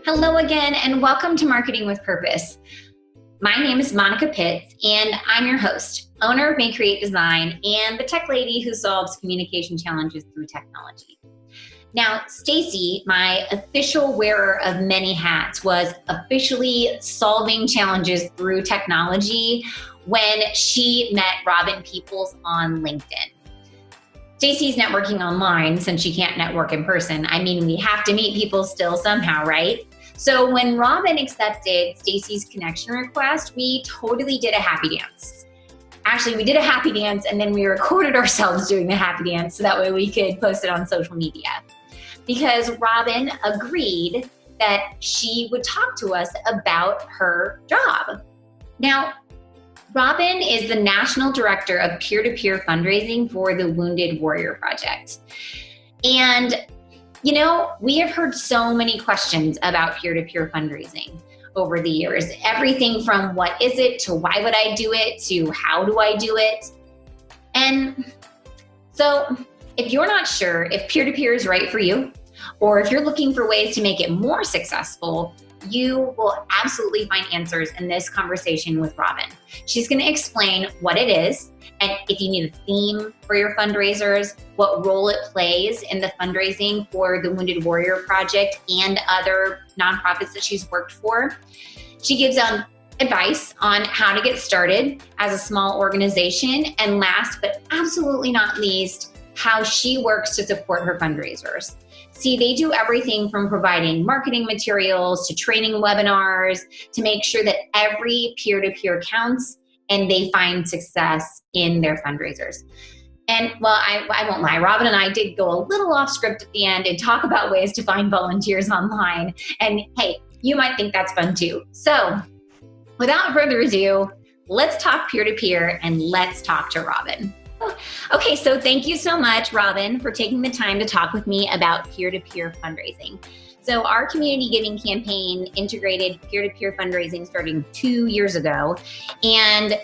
Hello again, and welcome to Marketing with Purpose. My name is Monica Pitts, and I'm your host, owner of Make Create Design, and the tech lady who solves communication challenges through technology. Now, Stacy, my official wearer of many hats, was officially solving challenges through technology when she met Robin Peeples on LinkedIn. Stacy's networking online since she can't network in person. I mean, we have to meet people still somehow, right? So when Robin accepted Stacy's connection request, we totally did a happy dance. Actually, we did a happy dance and then we recorded ourselves doing the happy dance so that way we could post it on social media. Because Robin agreed that she would talk to us about her job. Now, Robin is the National Director of Peer-to-Peer Fundraising for the Wounded Warrior Project. And you know, we have heard so many questions about peer-to-peer fundraising over the years. Everything from what is it to why would I do it to how do I do it? And so if you're not sure if peer-to-peer is right for you, or if you're looking for ways to make it more successful, you will absolutely find answers in this conversation with Robin. She's going to explain what it is, and if you need a theme for your fundraisers, what role it plays in the fundraising for the Wounded Warrior Project and other nonprofits that she's worked for. She gives advice on how to get started as a small organization, and last but absolutely not least, how she works to support her fundraisers. See, they do everything from providing marketing materials to training webinars to make sure that every peer-to-peer counts and they find success in their fundraisers. And well, I won't lie, Robin and I did go a little off script at the end and talk about ways to find volunteers online. And hey, you might think that's fun too. So without further ado, let's talk peer-to-peer and let's talk to Robin. Okay, so thank you so much, Robin, for taking the time to talk with me about peer-to-peer fundraising. So our community giving campaign integrated peer-to-peer fundraising starting 2 years ago, and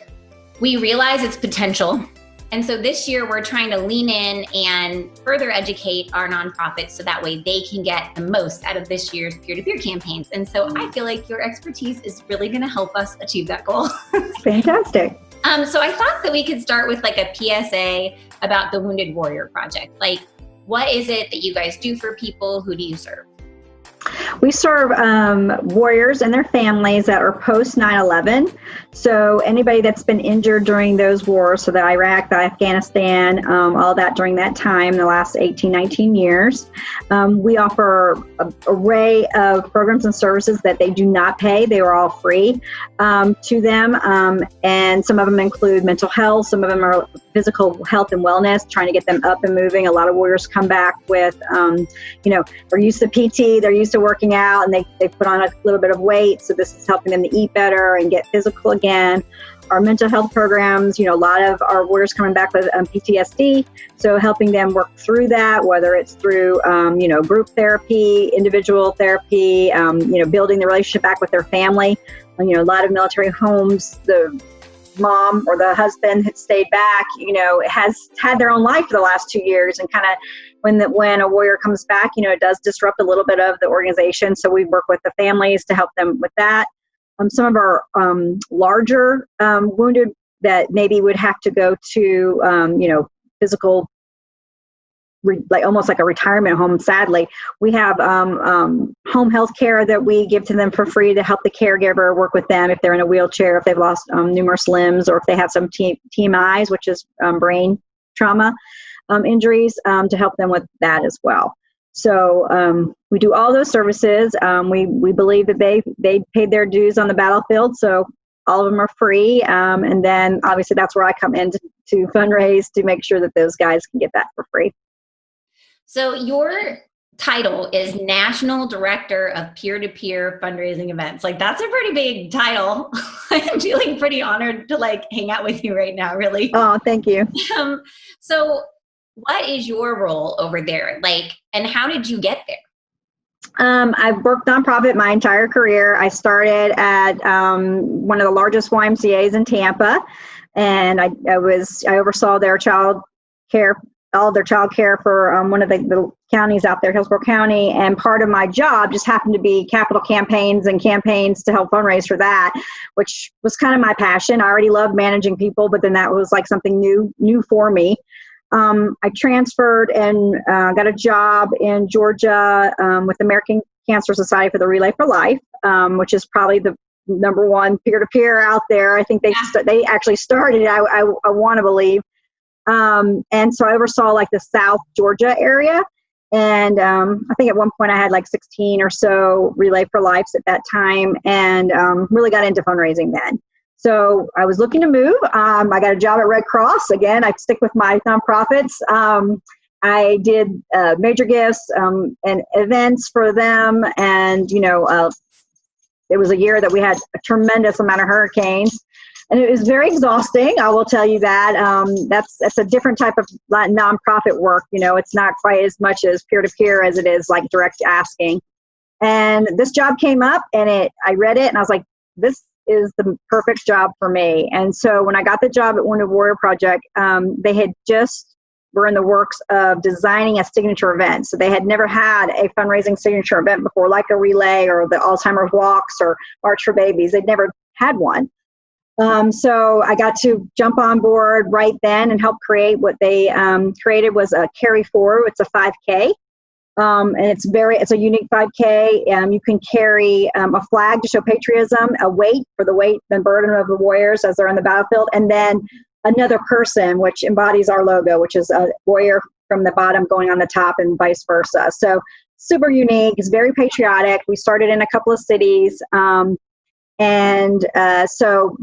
we realize its potential. And so this year we're trying to lean in and further educate our nonprofits so that way they can get the most out of this year's peer-to-peer campaigns. And so I feel like your expertise is really going to help us achieve that goal. Fantastic. So I thought that we could start with like a PSA about the Wounded Warrior Project. Like, what is it that you guys do for people? Who do you serve? We serve warriors and their families that are post 9/11. So anybody that's been injured during those wars, so the Iraq, the Afghanistan, all that during that time, the last 18, 19 years. We offer an array of programs and services that they do not pay. They are all free to them. And some of them include mental health. Some of them are physical health and wellness, trying to get them up and moving. A lot of warriors come back with, they're used to PT, they're used to working out, and they put on a little bit of weight. So this is helping them to eat better and get physical again. Our mental health programs, a lot of our warriors coming back with PTSD. So helping them work through that, whether it's through, group therapy, individual therapy, building the relationship back with their family. A lot of military homes, the mom or the husband had stayed back, has had their own life for the last 2 years, and kind of when a warrior comes back, it does disrupt a little bit of the organization. So we work with the families to help them with that. Some of our larger wounded that maybe would have to go to, physical, almost like a retirement home. Sadly, we have home health care that we give to them for free to help the caregiver work with them if they're in a wheelchair, if they've lost numerous limbs, or if they have some TMIs, which is brain trauma injuries, to help them with that as well. So we do all those services. We believe that they paid their dues on the battlefield, so all of them are free. And then obviously that's where I come in to fundraise to make sure that those guys can get that for free. So your title is National Director of Peer-to-Peer Fundraising Events. Like, that's a pretty big title. I'm feeling pretty honored to hang out with you right now, really. Oh, thank you. So what is your role over there? And how did you get there? I've worked nonprofit my entire career. I started at one of the largest YMCAs in Tampa, and I oversaw their child care, all of their child care for one of the counties out there, Hillsborough County, and part of my job just happened to be capital campaigns and campaigns to help fundraise for that, which was kind of my passion. I already loved managing people, but then that was like something new for me. I transferred and got a job in Georgia with the American Cancer Society for the Relay for Life, which is probably the number one peer-to-peer out there. I think they actually started, I want to believe. And so I oversaw like the South Georgia area. And I think at one point I had like 16 or so Relay for Lives at that time, and really got into fundraising then. So I was looking to move. I got a job at Red Cross. Again, I stick with my nonprofits. I did major gifts and events for them. And, it was a year that we had a tremendous amount of hurricanes. And it was very exhausting, I will tell you that. That's a different type of nonprofit work. It's not quite as much as peer-to-peer as it is like direct asking. And this job came up, and I read it, and I was like, this is the perfect job for me. And so when I got the job at Wounded Warrior Project, they had just were in the works of designing a signature event. So they had never had a fundraising signature event before, like a relay or the Alzheimer's walks or March for Babies. They'd never had one. So I got to jump on board right then and help create what they created was a Carry Forward. It's a 5K. And it's a unique 5K. You can carry a flag to show patriotism, a weight for the burden of the warriors as they're in the battlefield, and then another person, which embodies our logo, which is a warrior from the bottom going on the top and vice versa. So super unique. It's very patriotic. We started in a couple of cities. So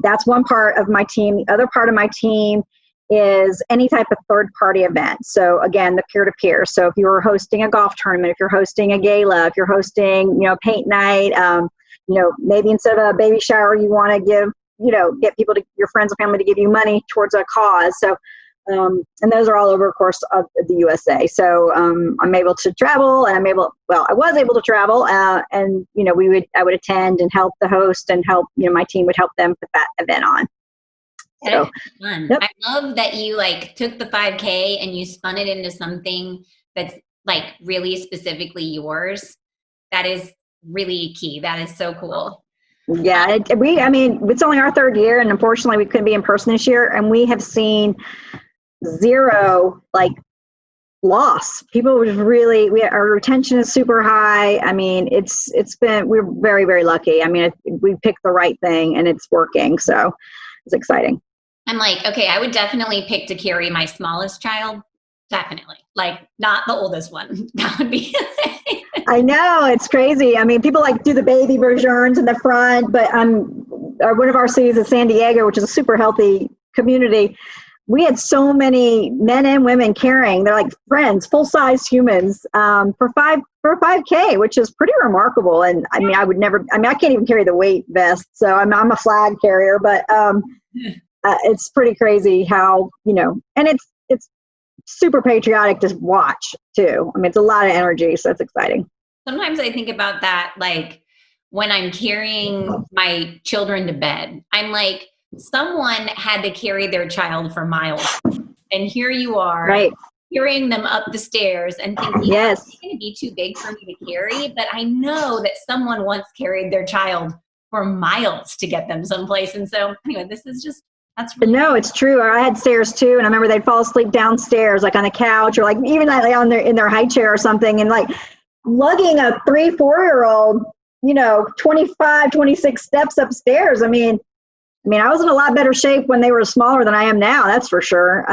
that's one part of my team. The other part of my team is any type of third-party event. So again, the peer-to-peer. So if you're hosting a golf tournament, if you're hosting a gala, if you're hosting, paint night, maybe instead of a baby shower, you want to give, get people your friends and family to give you money towards a cause. So, and those are all over, of course, of the USA. So I'm able to travel, and I was able to travel, and I would attend and help the host and help, my team would help them put that event on. That is fun. Yep. I love that you took the 5K and you spun it into something that's really specifically yours. That is really key. That is so cool. Yeah, it's only our third year, and unfortunately we couldn't be in person this year, and we have seen zero loss. People was our retention is super high. We're very, very lucky. We picked the right thing and it's working. So it's exciting. I'm okay, I would definitely pick to carry my smallest child. Definitely. Not the oldest one. That would be I know, it's crazy. People do the baby versions in the front, but one of our cities is San Diego, which is a super healthy community. We had so many men and women carrying. They're friends, full-size humans for a 5K, which is pretty remarkable. And I would never. I can't even carry the weight vest, so I'm a flag carrier. But it's pretty crazy how and it's super patriotic to watch too. It's a lot of energy, so it's exciting. Sometimes I think about that, when I'm carrying my children to bed, I'm someone had to carry their child for miles, and here you are, right, carrying them up the stairs and thinking, yes, it's going to be too big for me to carry, but I know that someone once carried their child for miles to get them someplace. And so anyway, that's really no, it's true. I had stairs too, and I remember they'd fall asleep downstairs, on the couch, or even in their high chair or something, and lugging a 3-4-year-old, 25, 26 steps upstairs. I was in a lot better shape when they were smaller than I am now, that's for sure.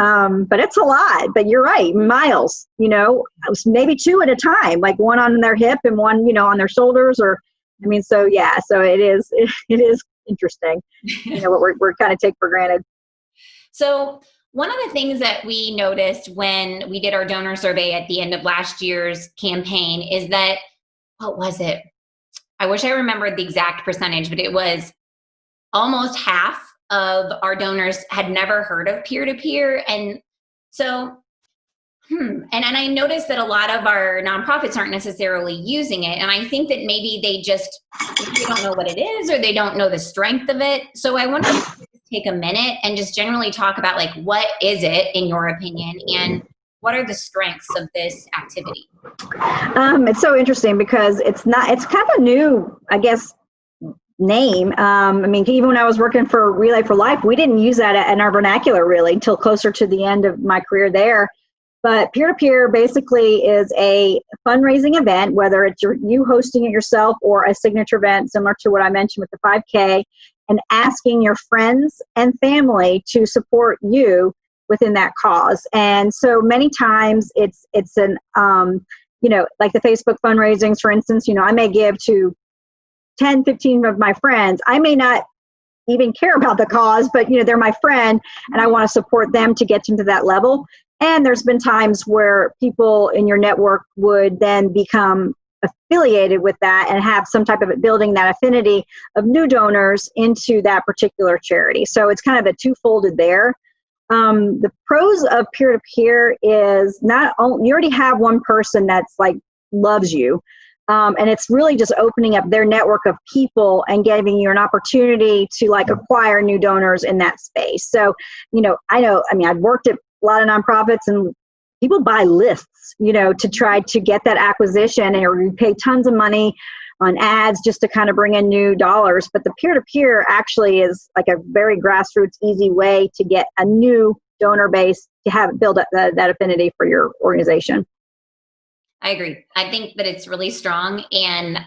But it's a lot. But you're right, miles. Maybe 2 at a time, one on their hip and one, on their shoulders. So it is interesting. What we're kind of take for granted. So one of the things that we noticed when we did our donor survey at the end of last year's campaign is that, what was it? I wish I remembered the exact percentage, but it was almost half of our donors had never heard of peer-to-peer. And so, and I noticed that a lot of our nonprofits aren't necessarily using it. And I think that maybe they don't know what it is, or they don't know the strength of it. So I wonder if you could take a minute and just generally talk about what is it in your opinion, and what are the strengths of this activity? It's so interesting because it's kind of a new, I guess, name. I mean, even when I was working for Relay for Life, we didn't use that in our vernacular really until closer to the end of my career there. But peer-to-peer basically is a fundraising event, whether it's you hosting it yourself or a signature event similar to what I mentioned with the 5K, and asking your friends and family to support you within that cause. And so many times it's an, like the Facebook fundraisings, for instance, I may give to 10, 15 of my friends. I may not even care about the cause, but they're my friend and I want to support them to get them to that level. And there's been times where people in your network would then become affiliated with that and have some type of building that affinity of new donors into that particular charity. So it's kind of a two-folded there. The pros of peer-to-peer is not only, you already have one person that's like loves you. And it's really just opening up their network of people and giving you an opportunity to like acquire new donors in that space. So, I've worked at a lot of nonprofits and people buy lists, to try to get that acquisition, or you pay tons of money on ads just to kind of bring in new dollars. But the peer-to-peer actually is like a very grassroots, easy way to get a new donor base to build up that affinity for your organization. I agree. I think that it's really strong, and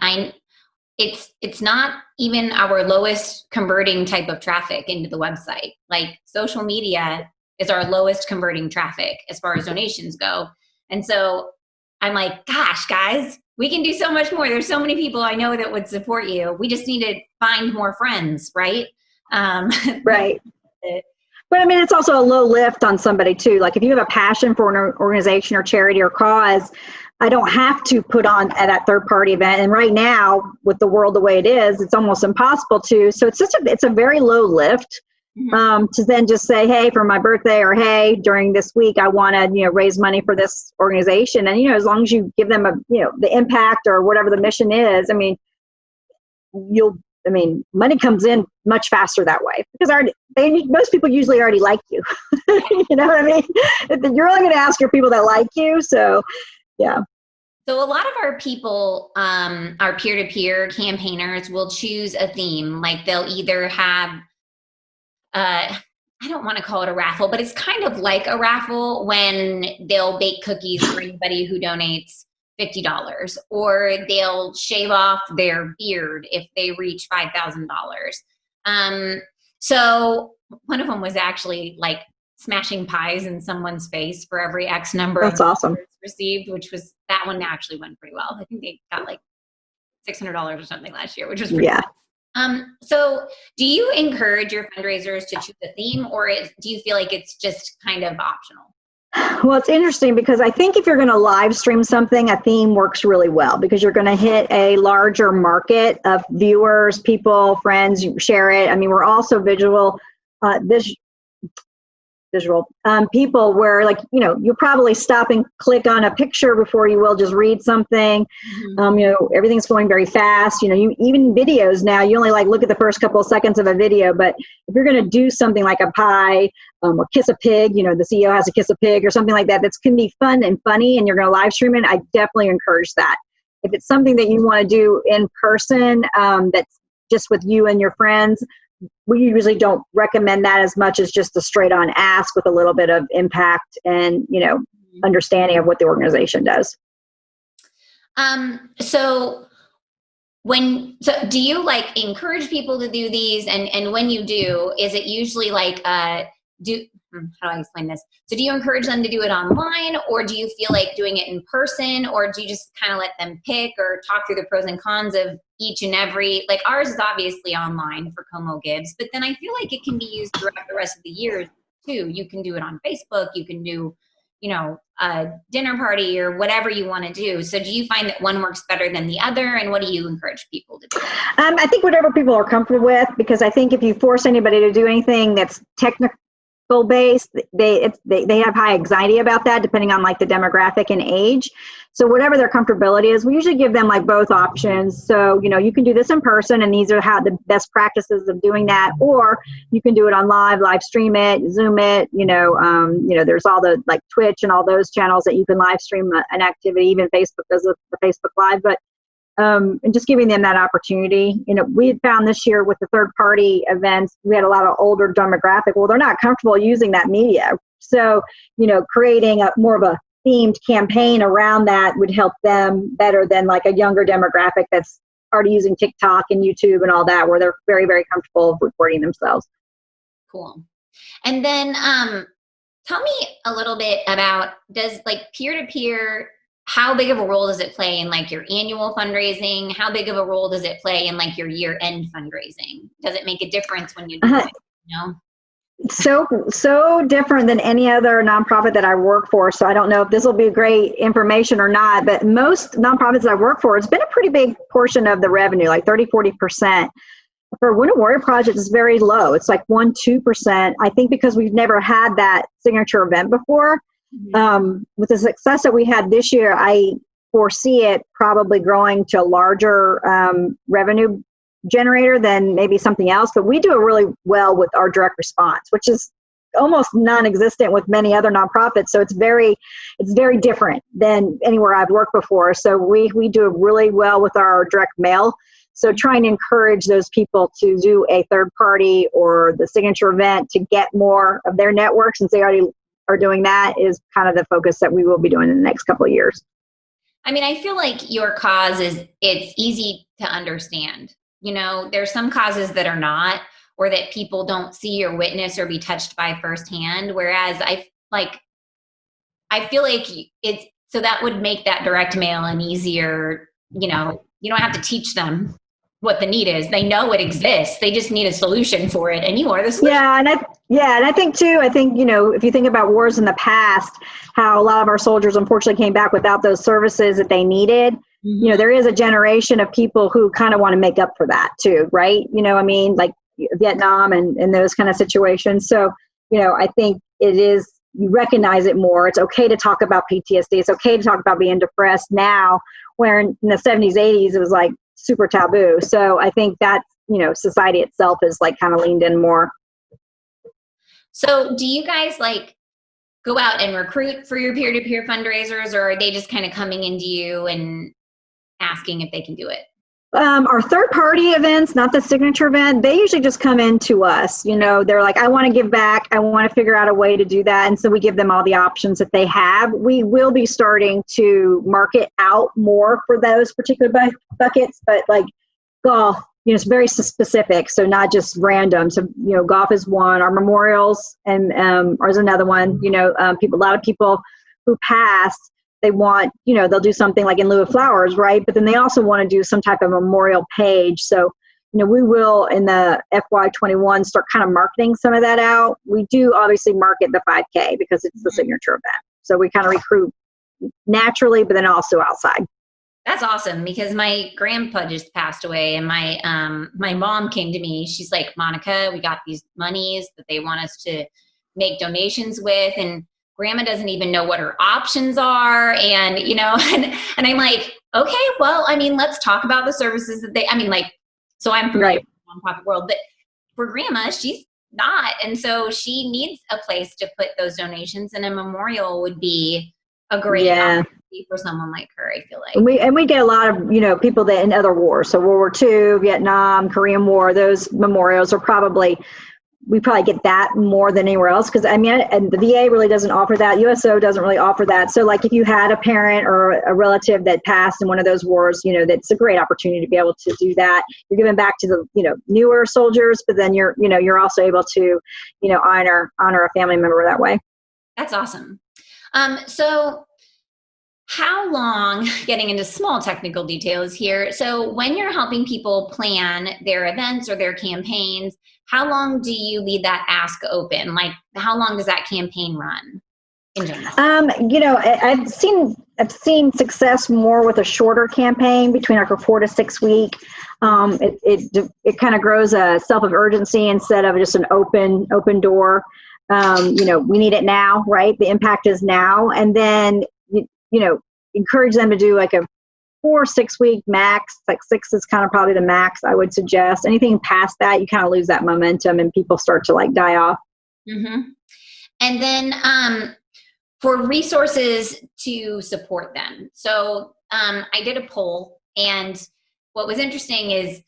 it's not even our lowest converting type of traffic into the website. Like social media is our lowest converting traffic as far as donations go. And so I'm like, gosh, guys, we can do so much more. There's so many people I know that would support you. We just need to find more friends, right? Right. But I mean, it's also a low lift on somebody too. Like if you have a passion for an organization or charity or cause, I don't have to put on at that third party event. And right now with the world the way it is, it's almost impossible to. So it's a very low lift to then just say, hey, for my birthday, or hey, during this week, I want to, raise money for this organization. And, as long as you give them the impact or whatever the mission is, money comes in much faster that way because most people usually already like you. You know what I mean? You're only going to ask your people that like you. So, yeah. So a lot of our people, our peer-to-peer campaigners will choose a theme. Like they'll either have, I don't want to call it a raffle, but it's kind of like a raffle when they'll bake cookies for anybody who donates $50, or they'll shave off their beard if they reach $5,000. So one of them was actually like smashing pies in someone's face for every X number That's of awesome. received, that one actually went pretty well. I think they got like $600 or something last year, which was pretty cool. So do you encourage your fundraisers to choose a theme, or do you feel like it's just kind of optional? Well, it's interesting because I think if you're going to live stream something, a theme works really well because you're going to hit a larger market of viewers, people, friends, you share it. I mean, we're also visual people where you'll probably stop and click on a picture before you will just read something. Everything's going very fast. Even videos now, you only look at the first couple of seconds of a video, but if you're going to do something like a pie or kiss a pig, the CEO has to kiss a pig or something like that, can be fun and funny and you're going to live stream it, I definitely encourage that. If it's something that you want to do in person, that's just with you and your friends, we usually don't recommend that as much as just a straight on ask with a little bit of impact and, understanding of what the organization does. So do you encourage people to do these? And when you do, is it usually how do I explain this? So do you encourage them to do it online, or do you feel like doing it in person, or do you just kind of let them pick or talk through the pros and cons of each and every, ours is obviously online for Como Gives, but then I feel like it can be used throughout the rest of the year too. You can do it on Facebook, you can do, a dinner party or whatever you want to do. So do you find that one works better than the other, and what do you encourage people to do? I think whatever people are comfortable with, because I think if you force anybody to do anything that's based, they have high anxiety about that, depending on like the demographic and age. So whatever their comfortability is, we usually give them like both options. So, you can do this in person, and these are how the best practices of doing that, or you can do it on live stream it, Zoom it, there's all the like Twitch and all those channels that you can live stream an activity, even Facebook does the Facebook Live, but and just giving them that opportunity. We had found this year with the third party events, we had a lot of older demographic. Well, they're not comfortable using that media. So, creating more of a themed campaign around that would help them better than like a younger demographic that's already using TikTok and YouTube and all that, where they're very, very comfortable recording themselves. Cool. And then tell me a little bit about, does like peer-to-peer, how big of a role does it play in like your annual fundraising? How big of a role does it play in like your year-end fundraising? Does it make a difference when you do it? So different than any other nonprofit that I work for. So I don't know if this will be great information or not, but most nonprofits that I work for, it's been a pretty big portion of the revenue, like 30-40%. For Wounded Warrior Project, it's very low. It's like 1-2%. I think because we've never had that signature event before. With the success that we had this year, I foresee it probably growing to a larger revenue generator than maybe something else. But we do it really well with our direct response, which is almost non-existent with many other nonprofits. So it's very different than anywhere I've worked before. So we do it really well with our direct mail. So trying to encourage those people to do a third party or the signature event to get more of their network, since they already are doing that, is kind of the focus that we will be doing in the next couple of years. I mean, I feel like your cause it's easy to understand. There's some causes that are not, or that people don't see or witness or be touched by firsthand. Whereas I feel like so that would make that direct mail an easier, you don't have to teach them what the need is. They know it exists. They just need a solution for it, and you are the solution. And I think too, if you think about wars in the past, how a lot of our soldiers unfortunately came back without those services that they needed. There is a generation of people who kind of want to make up for that too, right? Like Vietnam and those kind of situations. So, I think you recognize it more. It's okay to talk about PTSD. It's okay to talk about being depressed now, where in the 70s, 80s, it was like super taboo. So I think that, society itself is like kind of leaned in more. So do you guys like go out and recruit for your peer-to-peer fundraisers, or are they just kind of coming into you and asking if they can do it? Our third-party events, not the signature event, they usually just come in to us. They're like, I want to give back. I want to figure out a way to do that. And so we give them all the options that they have. We will be starting to market out more for those particular buckets, but like golf, it's very specific. So not just random. So, golf is one. Our memorials and is another one. A lot of people who pass, they want, they'll do something like in lieu of flowers, right? But then they also want to do some type of memorial page. So, we will in the FY21 start kind of marketing some of that out. We do obviously market the 5K because it's the signature event. So we kind of recruit naturally, but then also outside. That's awesome, because my grandpa just passed away, and my mom came to me. She's like, Monica, we got these monies that they want us to make donations with, and Grandma doesn't even know what her options are. And, and I'm like, okay, well, let's talk about the services that so I'm from the nonprofit world, but for Grandma, she's not. And so she needs a place to put those donations, and a memorial would be a great opportunity for someone like her, I feel like. And we get a lot of, people that in other wars. So World War II, Vietnam, Korean War, those memorials are we probably get that more than anywhere else. Because and the VA really doesn't offer that. USO doesn't really offer that. So like if you had a parent or a relative that passed in one of those wars, that's a great opportunity to be able to do that. You're giving back to the, newer soldiers, but then you're also able to, honor a family member that way. That's awesome. So how long, getting into small technical details here, so when you're helping people plan their events or their campaigns, how long do you leave that ask open? Like, how long does that campaign run in general? I've seen success more with a shorter campaign, between like a 4 to 6 week. It kind of grows a self of urgency instead of just an open door. we need it now, right? The impact is now. And then, encourage them to do like a 4 or 6 week max. Like 6 is kind of probably the max I would suggest. Anything past that, you kind of lose that momentum and people start to like die off. Mm-hmm. And then for resources to support them. So I did a poll, and what was interesting is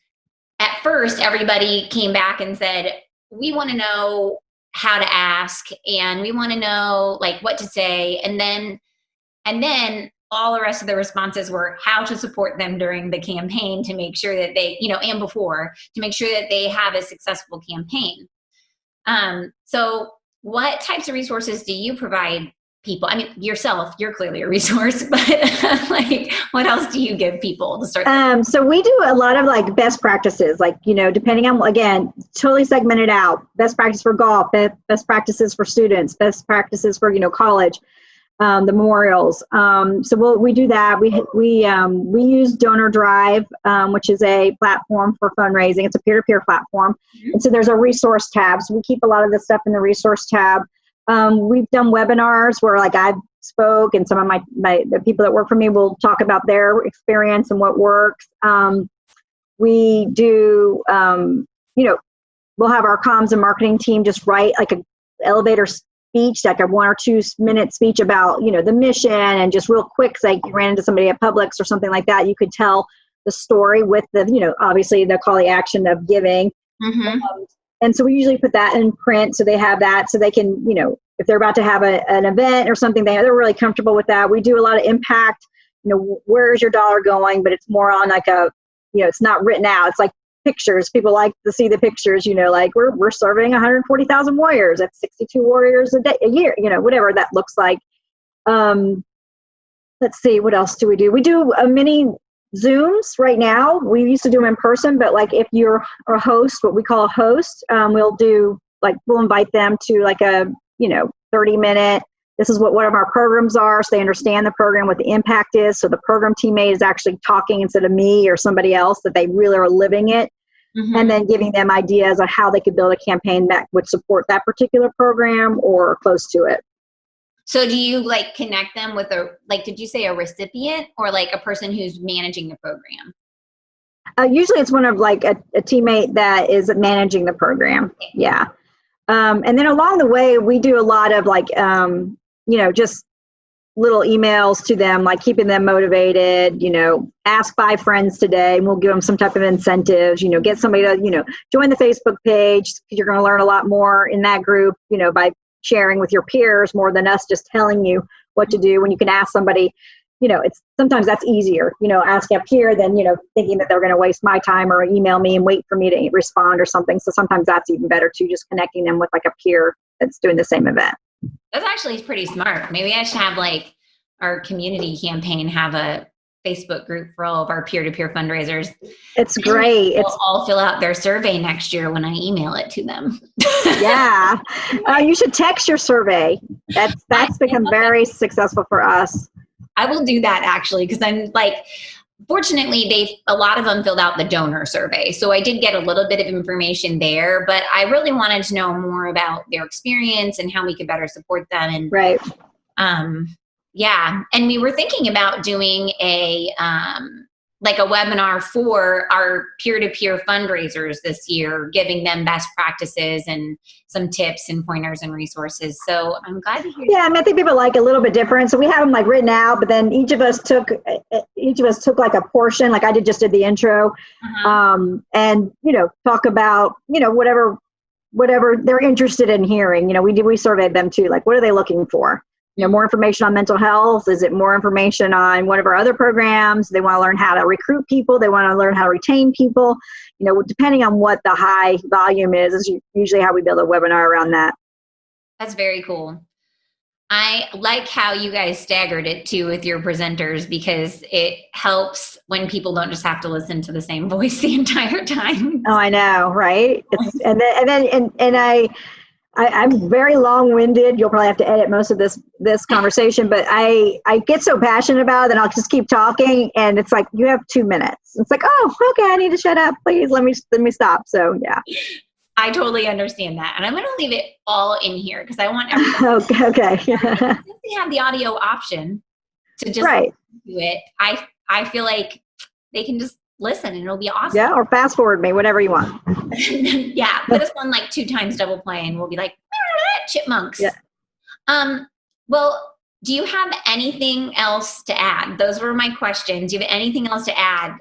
at first everybody came back and said, we want to know how to ask, and we want to know like what to say. And then all the rest of the responses were how to support them during the campaign to make sure that they, and before, to make sure that they have a successful campaign. So what types of resources do you provide people? I mean, yourself, you're clearly a resource, but like, what else do you give people to start? So we do a lot of like best practices, like, depending on, again, totally segmented out. Best practice for golf, best practices for students, best practices for, college, the memorials. So we do that. We use Donor Drive, which is a platform for fundraising. It's a peer-to-peer platform. Mm-hmm. And so there's a resource tab. So we keep a lot of this stuff in the resource tab. We've done webinars where like I've spoke, and some of the people that work for me will talk about their experience and what works. We do, we'll have our comms and marketing team just write like an elevator speech, like a 1 or 2 minute speech about, the mission, and just real quick, like you ran into somebody at Publix or something like that. You could tell the story with the, obviously the call to action of giving. Mm-hmm. And so we usually put that in print so they have that, so they can, if they're about to have an event or something, they're really comfortable with that. We do a lot of impact, where's your dollar going, but it's more on like it's not written out. It's like pictures. People like to see the pictures, like we're serving 140,000 warriors. That's 62 warriors a year, whatever that looks like. Let's see, what else do? We do a mini Zooms right now. We used to do them in person, but like if you're a host, what we call a host, we'll invite them to like a 30-minute, this is what one of our programs are, so they understand the program, what the impact is, so the program teammate is actually talking instead of me or somebody else, that they really are living it. Mm-hmm. And then giving them ideas on how they could build a campaign that would support that particular program or close to it. So do you like connect them with did you say a recipient or like a person who's managing the program? Usually it's one of like a teammate that is managing the program. Okay. Yeah. And then along the way, we do a lot of like, just little emails to them, like keeping them motivated, ask 5 friends today, and we'll give them some type of incentives, get somebody to, join the Facebook page, because you're going to learn a lot more in that group, by sharing with your peers more than us just telling you what to do. When you can ask somebody, it's sometimes that's easier, asking up here than, thinking that they're going to waste my time or email me and wait for me to respond or something. So sometimes that's even better too, just connecting them with like a peer that's doing the same event. That's actually pretty smart. Maybe I should have like our community campaign have a Facebook group for all of our peer-to-peer fundraisers. It's great. They'll all fill out their survey next year when I email it to them. Yeah. You should text your survey. That's become very successful for us. I will do that actually, because I'm like, fortunately, a lot of them filled out the donor survey. So I did get a little bit of information there, but I really wanted to know more about their experience and how we could better support them. And right. Yeah. And we were thinking about doing a webinar for our peer-to-peer fundraisers this year, giving them best practices and some tips and pointers and resources. So I'm glad to hear. Yeah, I think people like a little bit different. So we have them like written out, but then each of us took like a portion, like I just did the intro, and talk about whatever they're interested in hearing. We surveyed them too, like what are they looking for? More information on mental health? Is it more information on one of our other programs? They want to learn how to recruit people. They want to learn how to retain people. Depending on what the high volume is usually how we build a webinar around that. That's very cool. I like how you guys staggered it too with your presenters, because it helps when people don't just have to listen to the same voice the entire time. Oh, I know, right? I'm very long-winded. You'll probably have to edit most of this conversation, but I get so passionate about it, and I'll just keep talking, and it's like, you have 2 minutes. It's like, oh, okay, I need to shut up. Please let me stop. So yeah. I totally understand that. And I'm going to leave it all in here because I want everyone Okay. since they have the audio option to just Right. do it. I feel like they can just listen and it'll be awesome. Yeah, or fast forward me, whatever you want. Yeah, put us on like 2 times double play and we'll be like chipmunks. Yeah. Well, do you have anything else to add? Those were my questions. Do you have anything else to add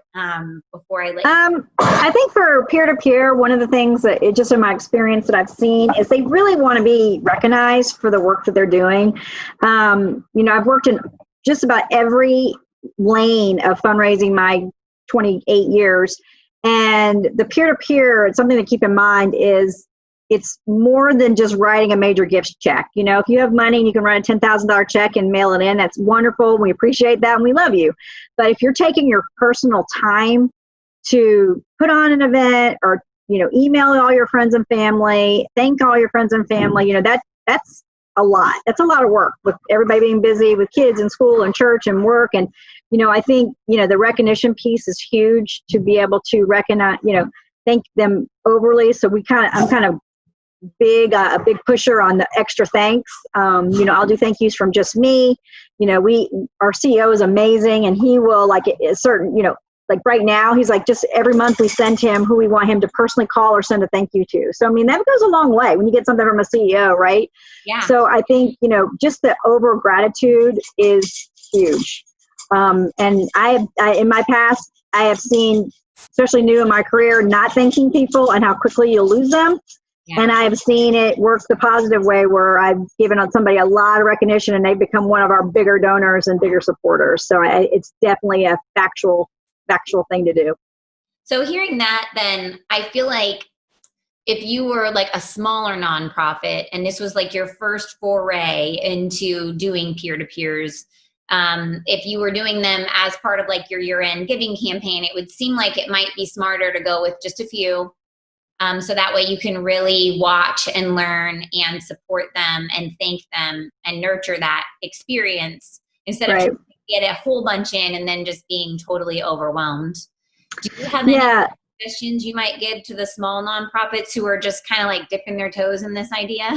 before I let you? I think for peer-to-peer, one of the things that just in my experience that I've seen is they really want to be recognized for the work that they're doing. I've worked in just about every lane of fundraising my 28 years, and the peer-to-peer, something to keep in mind is it's more than just writing a major gifts check. If you have money and you can write a $10,000 check and mail it in, that's wonderful. We appreciate that and we love you. But if you're taking your personal time to put on an event or, email all your friends and family, thank all your friends and family, that's a lot. That's a lot of work with everybody being busy with kids and school and church and work. And, I think, the recognition piece is huge to be able to recognize, thank them overly. So I'm kind of a big pusher on the extra thanks. I'll do thank yous from just me. Our CEO is amazing, and he will like a certain, like right now, he's like just every month we send him who we want him to personally call or send a thank you to. So, that goes a long way when you get something from a CEO, right? Yeah. So I think, just the over gratitude is huge. And I in my past, I have seen, especially new in my career, not thanking people and how quickly you'll lose them. Yeah. And I've seen it work the positive way where I've given somebody a lot of recognition and they've become one of our bigger donors and bigger supporters. So it's definitely a factual thing to do. So hearing that, then I feel like if you were like a smaller nonprofit and this was like your first foray into doing peer-to-peers, if you were doing them as part of like your year-end giving campaign, it would seem like it might be smarter to go with just a few. So that way you can really watch and learn and support them and thank them and nurture that experience instead of trying to get a whole bunch in and then just being totally overwhelmed. Do you have any suggestions you might give to the small nonprofits who are just kind of like dipping their toes in this idea?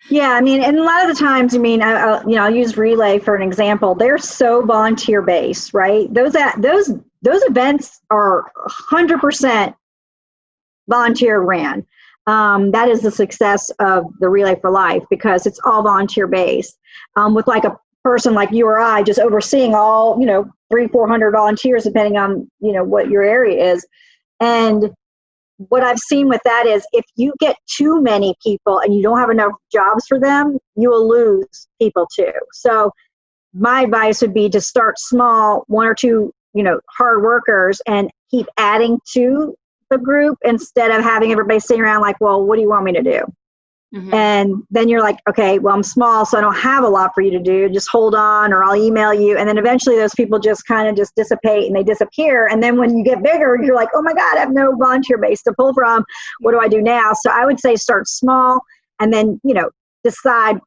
Yeah, and a lot of the times, I'll use Relay for an example. They're so volunteer based, right? Those events are 100% volunteer ran. That is the success of the Relay for Life because it's all volunteer based. With like a person like you or I just overseeing all, 300-400 volunteers, depending on, what your area is. And what I've seen with that is if you get too many people and you don't have enough jobs for them, you will lose people too. So my advice would be to start small, 1 or 2, hard workers and keep adding to the group instead of having everybody sitting around like, well, what do you want me to do? Mm-hmm. And then you're like, okay, well, I'm small, so I don't have a lot for you to do. Just hold on, or I'll email you. And then eventually those people just kind of just dissipate and they disappear. And then when you get bigger, you're like, oh my God, I have no volunteer base to pull from. What do I do now? So I would say start small and then, decide,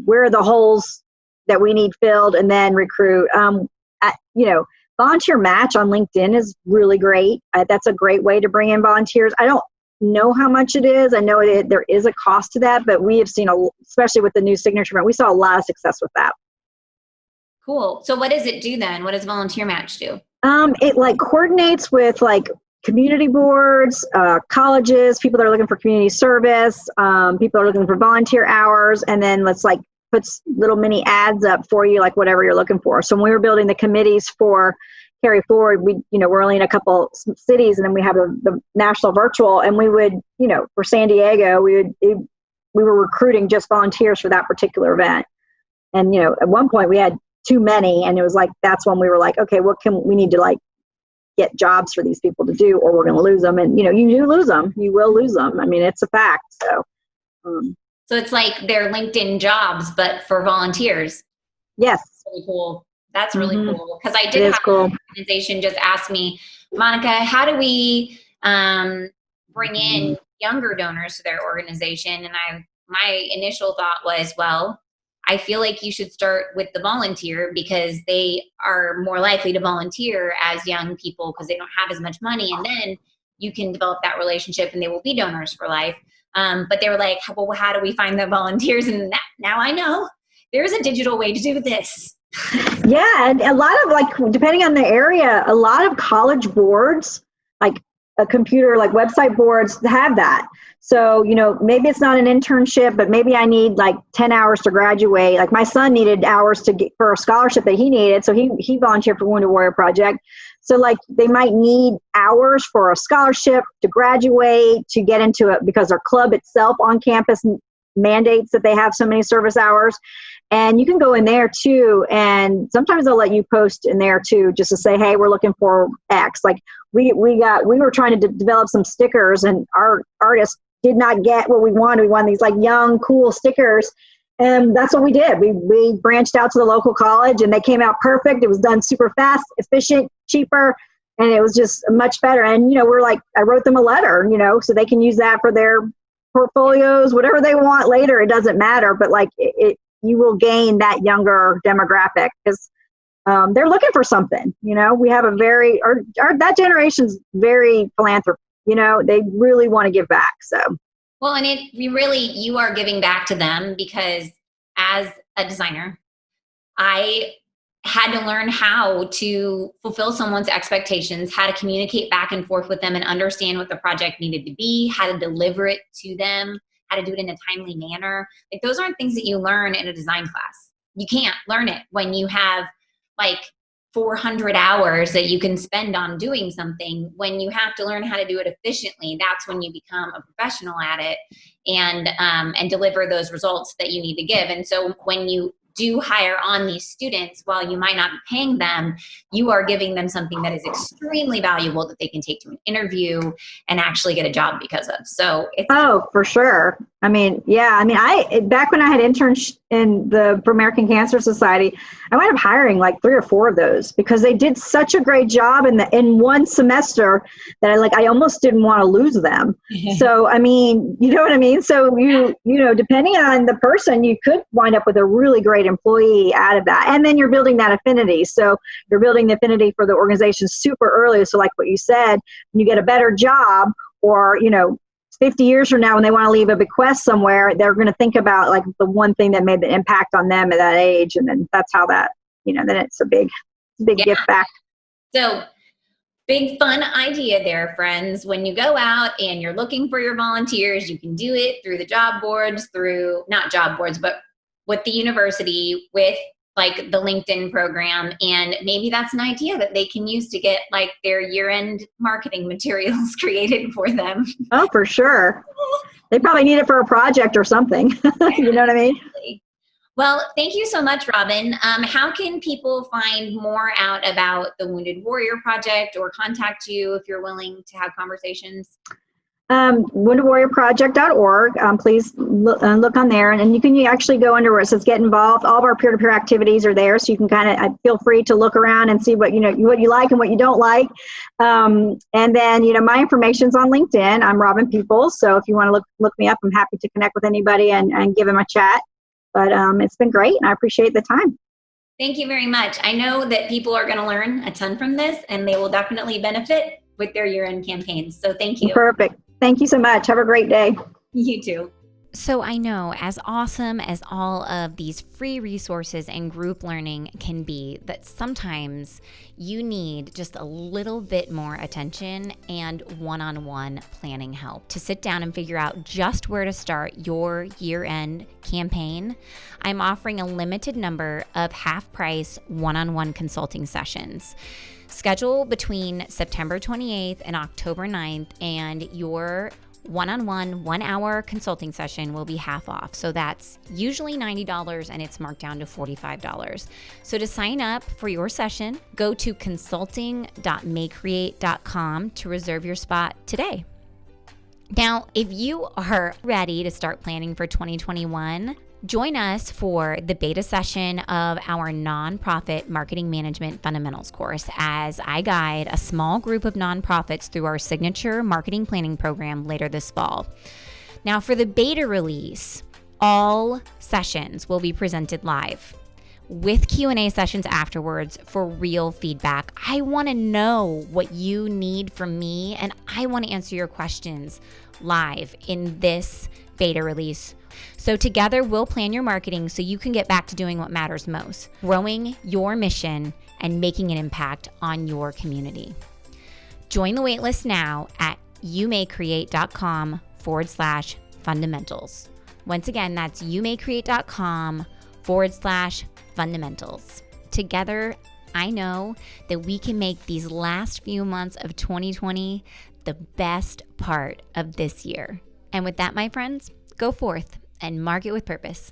where are the holes that we need filled and then recruit. Volunteer match on LinkedIn is really great. That's a great way to bring in volunteers. I don't know how much it is. I know there is a cost to that, but we have seen, especially with the new signature event, we saw a lot of success with that. Cool. So what does it do then? What does Volunteer Match do? It like coordinates with like community boards, colleges, people that are looking for community service, people that are looking for volunteer hours, and then puts little mini ads up for you, like whatever you're looking for. So when we were building the committees for Carry Forward, we're only in a couple cities, and then we have the national virtual, and we would, for San Diego, we were recruiting just volunteers for that particular event. And, at one point we had too many, and it was like, that's when we were like, okay, we need to get jobs for these people to do, or we're going to lose them. And, you do lose them, you will lose them. It's a fact. So, so it's like their LinkedIn jobs, but for volunteers. Yes. That's really cool. That's really cool. Because I did have an organization just ask me, Monica, how do we bring in younger donors to their organization? And my initial thought was, well, I feel like you should start with the volunteer because they are more likely to volunteer as young people because they don't have as much money. And then you can develop that relationship and they will be donors for life. But they were like, well, how do we find the volunteers? And now I know there's a digital way to do this. Yeah, and a lot of, like, depending on the area, a lot of college boards, like a computer, like website boards, have that. So, maybe it's not an internship, but maybe I need like 10 hours to graduate. Like my son needed hours to get for a scholarship that he needed. So he volunteered for Wounded Warrior Project. So like they might need hours for a scholarship to graduate, to get into it, because their club itself on campus mandates that they have so many service hours. And you can go in there too, and sometimes they'll let you post in there too, just to say, hey, we're looking for X. Like we were trying to develop some stickers, and our artists did not get what we wanted. We wanted these like young, cool stickers, and that's what we did. We branched out to the local college, and they came out perfect. It was done super fast, efficient, cheaper, and it was just much better. And we're like, I wrote them a letter, so they can use that for their portfolios, whatever they want later. It doesn't matter, but like you will gain that younger demographic because they're looking for something. We have that generation's very philanthropic. They really want to give back. So, well, and you are giving back to them, because as a designer, I had to learn how to fulfill someone's expectations, how to communicate back and forth with them and understand what the project needed to be, how to deliver it to them, how to do it in a timely manner. Like those aren't things that you learn in a design class. You can't learn it when you have like 400 hours that you can spend on doing something. When you have to learn how to do it efficiently, that's when you become a professional at it and deliver those results that you need to give. And so when you do hire on these students, while you might not be paying them, you are giving them something that is extremely valuable that they can take to an interview and actually get a job because of. So it's for sure. I back when I had interns in the American Cancer Society, I wound up hiring like 3 or 4 of those because they did such a great job in one semester that I almost didn't want to lose them. So, you know what I mean? So depending on the person, you could wind up with a really great employee out of that. And then you're building that affinity. So you're building the affinity for the organization super early. So like what you said, when you get a better job, or, 50 years from now, when they want to leave a bequest somewhere, they're going to think about like the one thing that made the impact on them at that age. And then that's how that, then it's a big gift back. So big fun idea there, friends. When you go out and you're looking for your volunteers, you can do it through the job boards, not job boards, but with the university, with like the LinkedIn program. And maybe that's an idea that they can use to get like their year-end marketing materials created for them. Oh, for sure. They probably need it for a project or something. You know what I mean? Well, thank you so much, Robin. How can people find more out about the Wounded Warrior Project or contact you if you're willing to have conversations? WoundedWarriorProject.org. Please look on there, and you can actually go under where it says get involved. All of our peer-to-peer activities are there, so you can kind of feel free to look around and see what you like and what you don't like. And then my information's on LinkedIn. I'm Robin Peeples, so if you want to look me up, I'm happy to connect with anybody and give them a chat. But it's been great, and I appreciate the time. Thank you very much. I know that people are going to learn a ton from this, and they will definitely benefit with their year-end campaigns. So thank you. Perfect. Thank you so much. Have a great day. You too. So I know, as awesome as all of these free resources and group learning can be, that sometimes you need just a little bit more attention and one-on-one planning help to sit down and figure out just where to start your year-end campaign. I'm offering a limited number of half-price one-on-one consulting sessions. Schedule between September 28th and October 9th, and your one-on-one 1-hour consulting session will be half off. So that's usually $90 and it's marked down to $45. So to sign up for your session, go to consulting.maycreate.com to reserve your spot today. Now, if you are ready to start planning for 2021, join us for the beta session of our nonprofit marketing management fundamentals course as I guide a small group of nonprofits through our signature marketing planning program later this fall. Now, for the beta release, all sessions will be presented live. with Q&A sessions afterwards for real feedback. I want to know what you need from me, and I want to answer your questions live in this beta release. So together we'll plan your marketing so you can get back to doing what matters most, growing your mission and making an impact on your community. Join the waitlist now at youmaycreate.com/fundamentals. Once again, that's youmaycreate.com/fundamentals. Together, I know that we can make these last few months of 2020 the best part of this year. And with that, my friends, go forth and market with purpose.